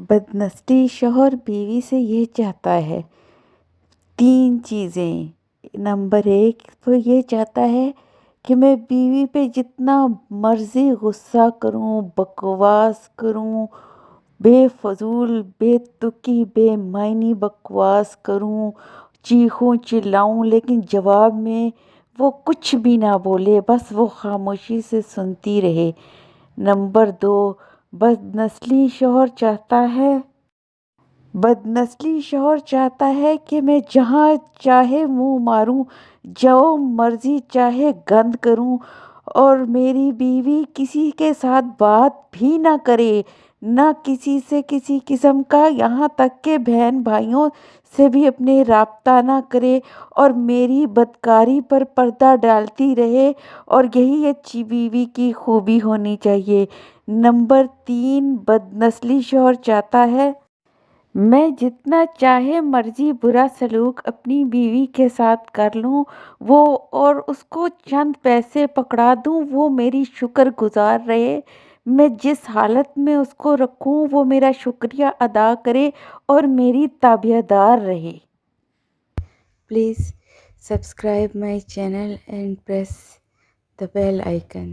بدنسلی شوہر بیوی سے یہ چاہتا ہے 3 چیزیں۔ نمبر 1 وہ یہ چاہتا ہے کہ میں بیوی پہ جتنا مرضی غصہ کروں، بکواس کروں، بے فضول، بے تکی، بے معنی بکواس کروں، چیخوں چلاؤں، لیکن جواب میں وہ کچھ بھی نہ بولے، بس وہ خاموشی سے سنتی رہے۔ نمبر 2 بدنسلی شوہر چاہتا ہے کہ میں جہاں چاہے منہ ماروں، جو مرضی چاہے گند کروں، اور میری بیوی کسی کے ساتھ بات بھی نہ کرے، نہ کسی سے کسی قسم کا، یہاں تک کہ بہن بھائیوں سے بھی اپنے رابطہ نہ کرے، اور میری بدکاری پر پردہ ڈالتی رہے، اور یہی اچھی بیوی کی خوبی ہونی چاہیے۔ نمبر 3 بدنسلی شوہر چاہتا ہے میں جتنا چاہے مرضی برا سلوک اپنی بیوی کے ساتھ کر لوں، اور اس کو چند پیسے پکڑا دوں، وہ میری شکر گزار رہے، میں جس حالت میں اس کو رکھوں وہ میرا شکریہ ادا کرے اور میری تابع دار رہے۔ Please subscribe my channel and press the bell icon.